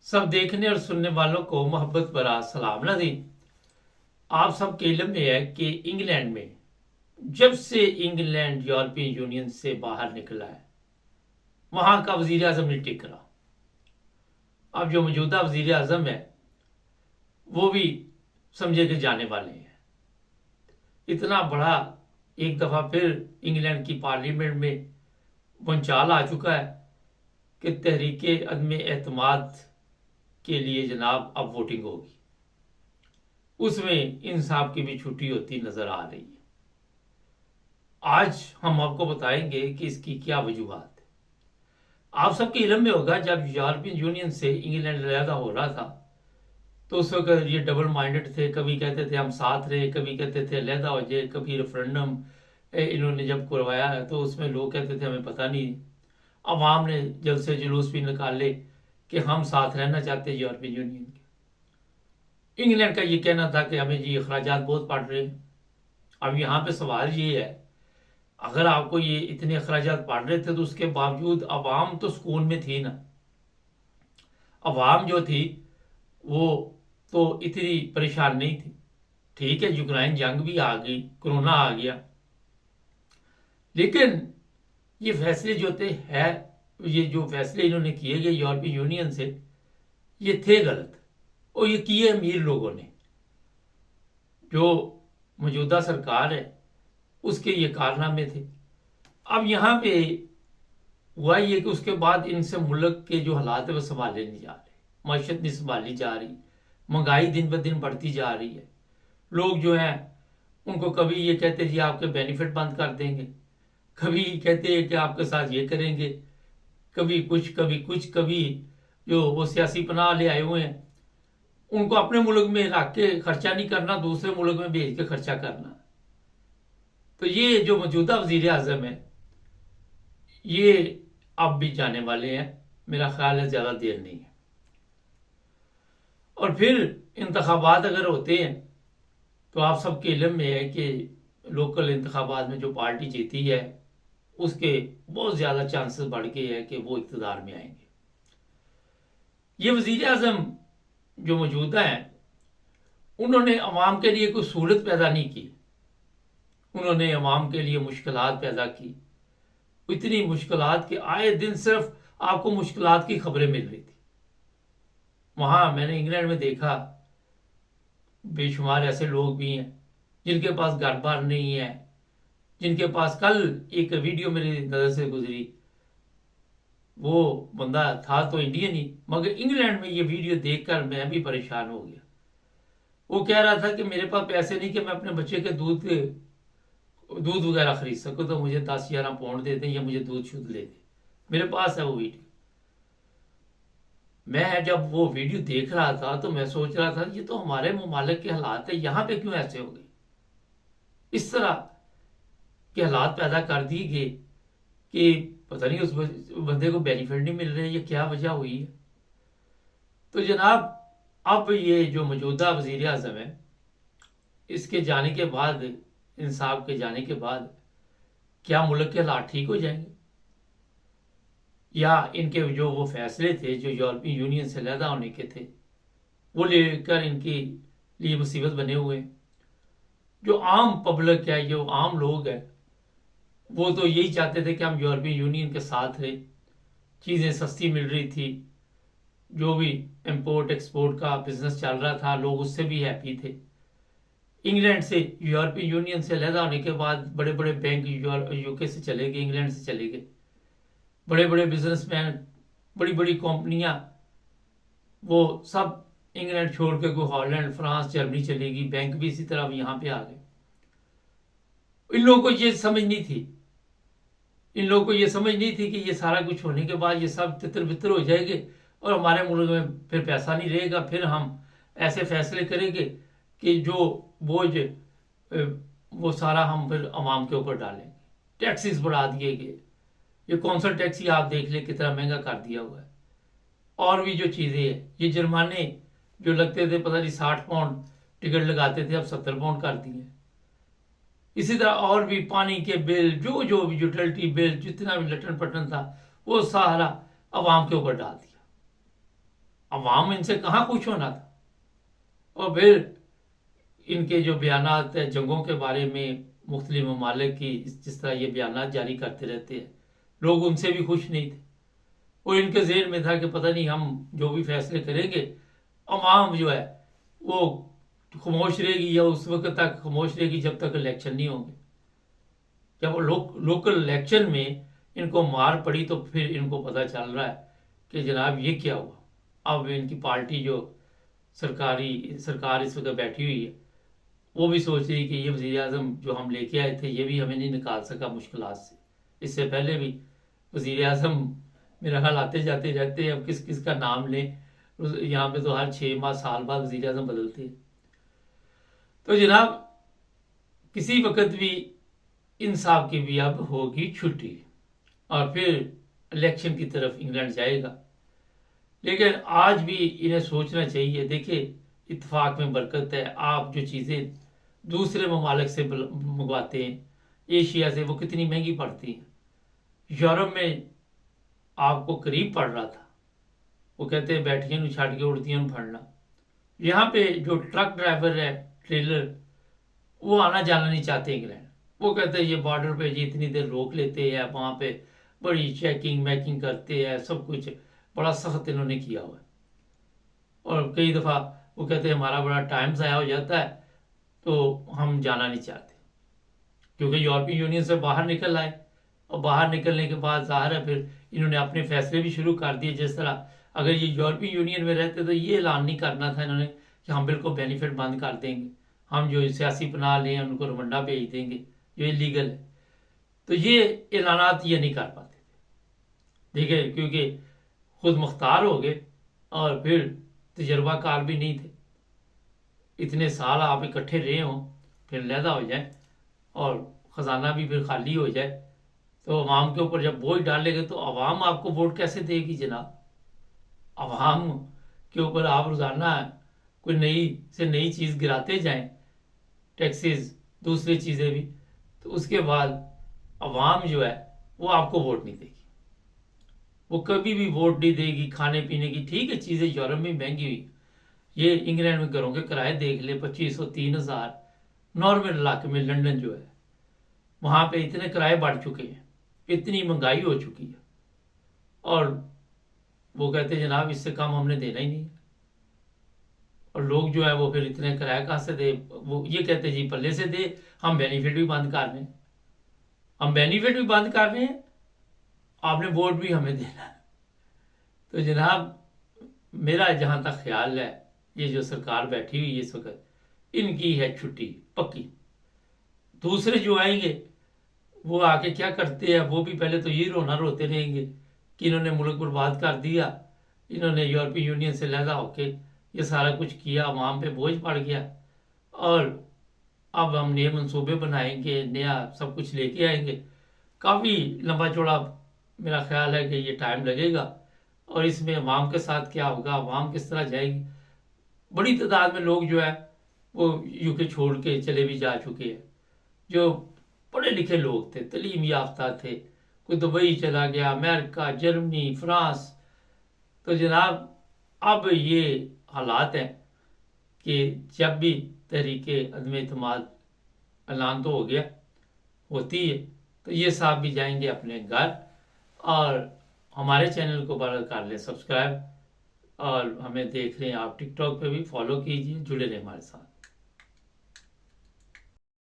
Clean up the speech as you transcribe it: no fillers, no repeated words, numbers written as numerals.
सब देखने और सुनने वालों को मोहब्बत भरा सलाम नाज़रीन। आप सब के इल्म में है कि इंग्लैंड में जब से इंग्लैंड यूरोपियन यूनियन से बाहर निकला है, वहां का वजीर आजम नहीं टिक रहा। अब जो मौजूदा वजीर आजम है वो भी समझे के जाने वाले हैं। इतना बड़ा एक दफ़ा फिर इंग्लैंड की पार्लियामेंट में भूचाल आ चुका है कि तहरीके अदम एतमाद के लिए जनाब अब वोटिंग होगी। उसमें इंसाफ की भी छुट्टी होती नजर आ रही है। आज हम आपको बताएंगे कि इसकी क्या वजूहत है। आप सबके इल्म में होगा, जब यूरोपियन यूनियन से इंग्लैंड अलहदा हो रहा था तो उस वक्त ये डबल माइंडेड थे। कभी कहते थे हम साथ रहे, कभी कहते थे अलहदा हो जाए। कभी रेफरेंडम इन्होंने जब करवाया तो उसमें लोग कहते थे हमें पता नहीं। अवाम ने जलसे जुलूस भी निकाले कि हम साथ रहना चाहते हैं यूरोपियन यूनियन के। इंग्लैंड का ये कहना था कि हमें जी अखराजात बहुत पड़ रहे हैं। अब यहाँ पे सवाल ये है, अगर आपको ये इतने अखराजात पड़ रहे थे तो उसके बावजूद अवाम तो सुकून में थी ना। अवाम जो थी वो तो इतनी परेशान नहीं थी। ठीक है, यूक्रेन जंग भी आ गई, कोरोना आ गया, लेकिन ये फैसले जो थे है, ये जो फैसले इन्होंने किए गए यूरोपियन यूनियन से, ये थे गलत। और ये किए अमीर लोगों ने। जो मौजूदा सरकार है उसके ये कारनामे थे। अब यहाँ पे हुआ ये कि उसके बाद इनसे मुल्क के जो हालात है वो संभाले नहीं जा रहे, माशत नहीं संभाली जा रही, महंगाई दिन ब दिन बढ़ती जा रही है। लोग जो हैं उनको कभी ये कहते जी आपके बेनिफिट बंद कर देंगे, कभी कहते हैं कि आपके साथ ये करेंगे, कभी कुछ कभी कुछ, कभी जो वो सियासी पनाह ले आए हुए हैं उनको अपने मुल्क में रख के खर्चा नहीं करना, दूसरे मुल्क में भेज के खर्चा करना। तो ये जो मौजूदा वजीर आजम है ये अब भी जाने वाले हैं, मेरा ख्याल है ज़्यादा देर नहीं है। और फिर इंतखाबात अगर होते हैं तो आप सबके इल्म में है कि लोकल इंतखाबात में जो पार्टी जीती है उसके बहुत ज़्यादा चांसेस बढ़ गए हैं कि वो इक़्तिदार में आएंगे। ये वजीर आजम जो मौजूदा हैं उन्होंने अवाम के लिए कोई सहूलत पैदा नहीं की, उन्होंने अवाम के लिए मुश्किलात पैदा की। इतनी मुश्किलात कि आए दिन सिर्फ आपको मुश्किलात की खबरें मिल रही थी। वहां मैंने इंग्लैंड में देखा बेशुमार ऐसे लोग भी हैं जिनके पास घर बार नहीं है, जिनके पास, कल एक वीडियो मेरी नज़र से गुजरी, वो बंदा था तो इंडियन ही, मगर इंग्लैंड में ये वीडियो देखकर मैं भी परेशान हो गया। वो कह रहा था कि मेरे पास पैसे नहीं कि मैं अपने बच्चे के दूध वगैरह खरीद सकूं, तो मुझे 10-11 पाउंड दे दें या मुझे दूध शुद्ध ले दें। मेरे पास है वो वीडियो। मैं जब वो वीडियो देख रहा था तो मैं सोच रहा था ये तो हमारे ममालिक के हालात है, यहाँ पे क्यों ऐसे हो गए। इस तरह के हालात पैदा कर दिए गए कि पता नहीं उस बंदे को बेनिफिट नहीं मिल रहे, ये क्या वजह हुई है। तो जनाब अब ये जो मौजूदा वजीर आजम है इसके जाने के बाद, इंसाफ के जाने के बाद, क्या मुल्क के हालात ठीक हो जाएंगे, या इनके जो वो फैसले थे जो यूरोपियन यूनियन से अलहदा होने के थे वो लेकर इनके लिए मुसीबत बने हुए हैं। जो आम पब्लिक है, जो आम लोग हैं, वो तो यही चाहते थे कि हम यूरोपियन यूनियन के साथ रहे, चीज़ें सस्ती मिल रही थी, जो भी इंपोर्ट एक्सपोर्ट का बिजनेस चल रहा था लोग उससे भी हैप्पी थे। इंग्लैंड से, यूरोपियन यूनियन से अलहदा होने के बाद बड़े बड़े बैंक यूके से चले गए, इंग्लैंड से चले गए। बड़े बड़े बिजनेसमैन, बड़ी बड़ी कंपनियां, वो सब इंग्लैंड छोड़ के कोई हॉलैंड, फ्रांस, जर्मनी चलेगी। बैंक भी इसी तरह यहाँ पे आ गए। इन लोगों को ये समझ नहीं थी, इन लोगों को ये समझ नहीं थी कि ये सारा कुछ होने के बाद ये सब तितर बितर हो जाएंगे और हमारे मुल्क में फिर पैसा नहीं रहेगा। फिर हम ऐसे फैसले करेंगे कि जो बोझ वो सारा हम फिर अवाम के ऊपर डालेंगे। टैक्सेस बढ़ा दिए गए, ये कौंसल टैक्स ही आप देख ले कितना महंगा कर दिया हुआ है। और भी जो चीज़ें हैं, ये जुर्माने जो लगते थे पता नहीं 60 पाउंड टिकट लगाते थे, अब 70 पाउंड कर दिए। इसी तरह और भी पानी के बिल, जो जो भी यूटिलिटी बिल, जितना भी लटन पटन था वो सारा अवाम के ऊपर डाल दिया। अवाम इनसे कहाँ खुश होना था। और फिर इनके जो बयानात है जंगों के बारे में, मुख्तलिफ ममालिक की जिस तरह ये बयानात जारी करते रहते हैं, लोग उनसे भी खुश नहीं थे। और इनके ज़हन में था कि पता नहीं हम जो भी फैसले करेंगे अवाम जो है वो खामोश रहेगी, या उस वक्त तक खामोश रहेगी जब तक इलेक्शन नहीं होंगे। जब लोकल इलेक्शन में इनको मार पड़ी तो फिर इनको पता चल रहा है कि जनाब ये क्या हुआ। अब इनकी पार्टी जो सरकार इस वक्त बैठी हुई है, वो भी सोच रही कि ये वज़ीर आज़म जो हम लेके आए थे ये भी हमें नहीं निकाल सका मुश्किलात से। इससे पहले भी वज़ीर आज़म मेरा ख्याल आते जाते रहते हैं, अब किस किस का नाम लें। यहाँ पे तो हर 6 माह साल बाद वज़ीर आज़म बदलते हैं। तो जनाब किसी वक्त भी इंसाफ की भी अब होगी छुट्टी और फिर इलेक्शन की तरफ इंग्लैंड जाएगा। लेकिन आज भी इन्हें सोचना चाहिए, देखिए इत्तेफाक में बरकत है। आप जो चीज़ें दूसरे ममालिक से मंगवाते हैं, एशिया से, वो कितनी महंगी पड़ती हैं। यूरोप में आपको करीब पड़ रहा था, वो कहते हैं बैठिए छाट के उड़तियाँ फड़ना। यहाँ पे जो ट्रक ड्राइवर है, ट्रेलर, वो आना जाना नहीं चाहते इंग्लैंड। वो कहते हैं ये बॉर्डर पे जी इतनी देर रोक लेते हैं, वहाँ पे बड़ी चेकिंग मैकिंग करते हैं, सब कुछ बड़ा सख्त इन्होंने किया हुआ है। और कई दफ़ा वो कहते हैं हमारा बड़ा टाइम ज़ाया हो जाता है तो हम जाना नहीं चाहते, क्योंकि यूरोपियन यूनियन से बाहर निकल आए। और बाहर निकलने के बाद ज़ाहिर है फिर इन्होंने अपने फैसले भी शुरू कर दिए। जिस तरह अगर ये यूरोपियन यूनियन में रहते तो ये ऐलान नहीं करना था इन्होंने कि हम बिल्कुल बेनिफिट बंद कर देंगे, हम जो सियासी पनाह लें उनको रवंडा भेज देंगे जो इलीगल है। तो ये ऐलानात ये नहीं कर पाते थे, देखिए, क्योंकि खुद मुख्तार हो गए और फिर तजर्बाकार भी नहीं थे। इतने साल आप इकट्ठे रहे हों, फिर लहदा हो जाए और ख़जाना भी फिर खाली हो जाए, तो अवाम के ऊपर जब बोझ डालेंगे तो अवाम आपको वोट कैसे देगी जनाब। अवाम के ऊपर आप रोज़ाना कोई नई चीज़ गिराते जाएं, टैक्सेस, दूसरी चीज़ें भी, तो उसके बाद अवाम जो है वो आपको वोट नहीं देगी। वो कभी भी वोट नहीं देगी। खाने पीने की ठीक है चीज़ें यूरोप में महंगी हुई, ये इंग्लैंड में घरों के किराए देख ले 2500 3000। नॉर्मल इलाके में लंदन जो है वहाँ पे इतने किराए बढ़ चुके हैं, इतनी महंगाई हो चुकी है, और वो कहते हैं जनाब इससे कम हमने देना ही नहीं है। और लोग जो है वो फिर इतने किराया कहाँ से दे, वो ये कहते हैं जी पल्ले से दे, हम बेनिफिट भी बंद कर रहे हैं, हम बेनिफिट भी बंद कर रहे हैं, आपने वोट भी हमें देना है। तो जनाब मेरा जहाँ तक ख्याल है ये जो सरकार बैठी हुई है इस वक्त इनकी है छुट्टी पक्की। दूसरे जो आएंगे वो आके क्या करते हैं, वो भी पहले तो ये रोना रोते रहेंगे कि इन्होंने मुल्क बर्बाद कर दिया, इन्होंने यूरोपीय यूनियन से लहदा होके ये सारा कुछ किया, वहाँ पे बोझ पड़ गया, और अब हम नए मंसूबे बनाएंगे, नया सब कुछ लेके आएंगे। काफ़ी लंबा चौड़ा मेरा ख्याल है कि ये टाइम लगेगा। और इसमें अवाम के साथ क्या होगा, अवाम किस तरह जाएगी। बड़ी तादाद में लोग जो है वो यूके छोड़ के चले भी जा चुके हैं, जो पढ़े लिखे लोग थे, तलीम याफ्ता थे, कोई दुबई चला गया, अमेरिका, जर्मनी, फ्रांस। तो जनाब अब ये हालात हैं कि जब भी तहरीके अदम एतमाद ऐलान तो हो गया होती है तो ये साहब भी जाएंगे अपने घर। और हमारे चैनल को बड़ा कर लें सब्सक्राइब, और हमें देख रहे हैं आप टिकटॉक पे भी फॉलो कीजिए, जुड़े रहे हमारे साथ।